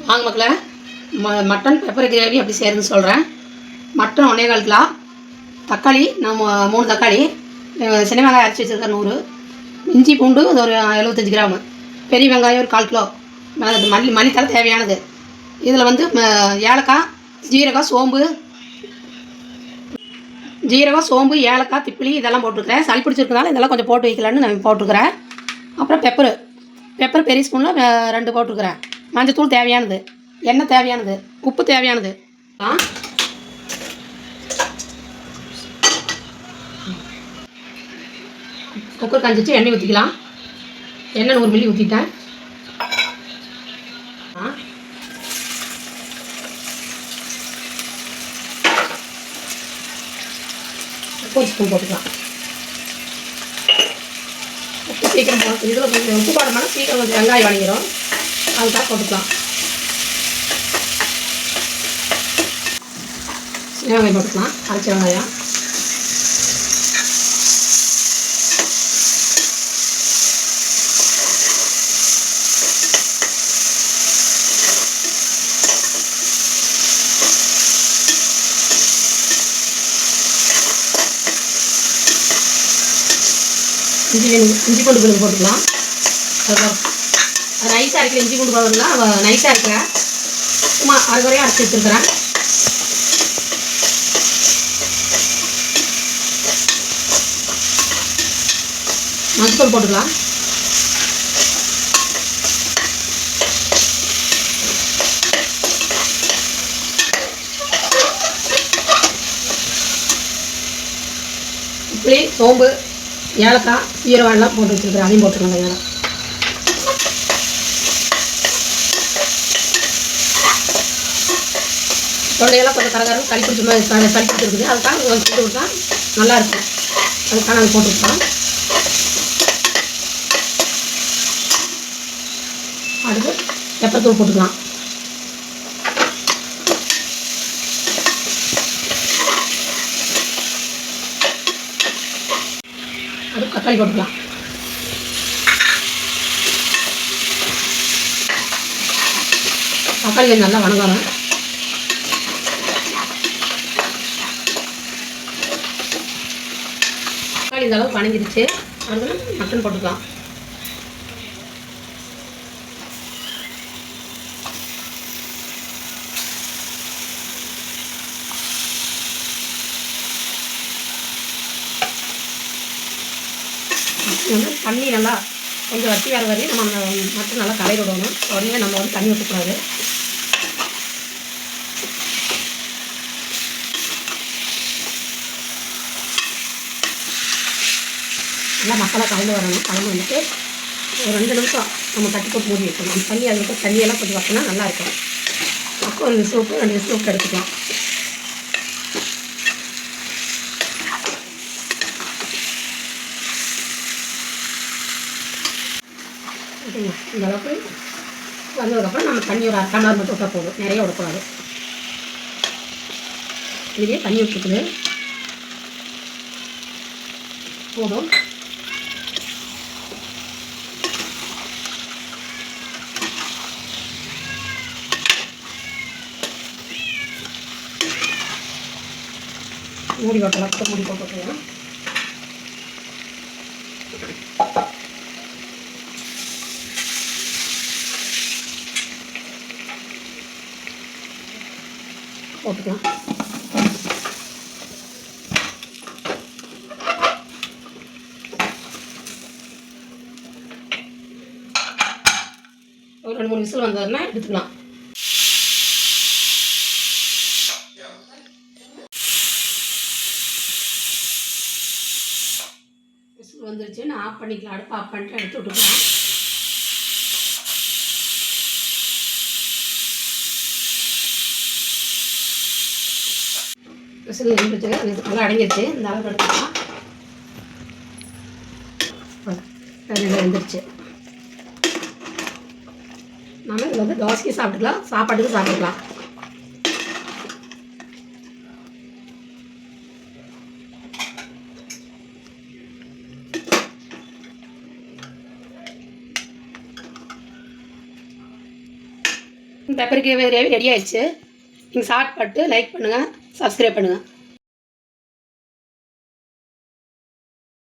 வாங்க மக்களே, mutton pepper gravy எப்படி செய்யறதுன்னு சொல்கிறேன். மட்டன் 1.25 கிலோ, தக்காளி நம்ம 3 தக்காளி, சின்ன வெங்காயம் அரைச்சி வச்சுருக்கேன் 100, இஞ்சி பூண்டு ஒரு 75 கிராமு, பெரிய வெங்காயம் ஒரு 1/4 கிலோ, மல்லித்தலை தேவையானது. இதில் வந்து ஏலக்காய், ஜீரகம், சோம்பு, ஏலக்காய், திப்பிலி இதெல்லாம் போட்டிருக்கிறேன். சளி பிடிச்சிருக்கனால இதெல்லாம் கொஞ்சம் போட்டு வைக்கலான்னு நான் போட்டிருக்கிறேன். அப்புறம் பெப்பர் பெரிய ஸ்பூனில் 2 போட்டிருக்கிறேன். மஞ்சத்தூள் தேவையானது, எண்ணெய் தேவையானது, உப்பு தேவையானது. குக்கர் காஞ்சிச்சு, எண்ணெய் ஊற்றிக்கலாம். எண்ணெய் 100 மில்லி ஊற்றிட்டேன். உப்பு ஸ்பூன் போட்டுக்கலாம். உப்பு சீக்கிரம் போட்டு இதில் கொஞ்சம் உப்பு போடணும்னா சீக்கிரம் கொஞ்சம் வெங்காயம் வணங்கிடும், அதுக்காக போட்டுக்கலாம். சின்ன வெங்காயம் போட்டுக்கலாம், அரைச்ச வெங்காயம். இஞ்சி பூண்டு விழுந்து போட்டுக்கலாம். அது நைஸாக இருக்கிற இஞ்சி பூண்டு பவுடர்லாம் நைஸாக இருக்கிறேன், சும்மா அரைக்குறையாக அரைச்சி வச்சுருக்கிறேன். மஞ்சள் போட்டுக்கலாம். இப்படி சோம்பு, ஏலக்காய், சீரகம் எல்லாம் போட்டு வச்சுருக்கிறேன், அதையும் போட்டுருங்க. ஏலம் தொண்டையெல்லாம் கொஞ்சம் கரகரம் சளி பிடிச்சிருக்குது, அதுக்காக போட்டு கொடுத்தா நல்லாயிருக்கும், அதுக்காக நாங்கள் போட்டுருக்கோம். அடுத்து பெப்பர் தூள் போட்டுக்கலாம். அது தக்காளி போட்டுக்கலாம். தக்காளி நல்லா வணங்கணும். தக்காளி இந்த அளவுக்கு வணங்கிடுச்சு. அடுத்து மட்டன் போட்டுக்கலாம். தண்ணி நல்லா கொஞ்சம் வற்றி வர வரையும் நம்ம அந்த மட்டன் நல்லா கலரி விடணும். உடனே நம்ம வந்து தண்ணி ஊற்றக்கூடாது. நல்லா மசாலா கலந்து வரணும். கலந்து வந்துட்டு ஒரு 2 நிமிஷம் நம்ம தட்டி போட்டு மூடி வைக்கணும். அந்த தண்ணி அதுக்கு தண்ணியெல்லாம் கொஞ்சம் வற்றினா நல்லாயிருக்கும். அப்போ ஒரு விசில் 2 விசில் எடுத்துக்கலாம். இந்த அளவுக்கு வந்ததுக்கப்புறம் நம்ம தண்ணி ஒரு 1/2 டம்ளர் மட்டும் விட்டால் போதும், நிறைய விடக்கூடாது. இதுலேயே தண்ணி விட்டுக்குது போதும். மூடி போட்டலாம், மூடி போட்டுக்கலாம். போட்டுக்கலாம். ஒரு 2-3 விசில் வந்ததுன்னா எடுத்துக்கலாம். விசில் வந்துருச்சு, நான் ஆஃப் பண்ணிக்கலாம். அடுப்பு ஆஃப் பண்ணிட்டு எடுத்து விட்டுக்கலாம். விசில் இருந்துச்சு, நல்லா அடங்கிடுச்சு. இந்த அளவுக்கு எடுத்துக்கலாம். வெந்துருச்சு. நம்ம இதில் வந்து தோசைக்கு சாப்பிட்டுக்கலாம், சாப்பாட்டுக்கு சாப்பிட்டுக்கலாம். பெப்பர் கிரேவி ரெடி ஆயிடுச்சு. நீங்கள் ஷார்ட் பட்டு லைக் பண்ணுங்கள், சப்ஸ்கிரைப் பண்ணுங்கள்.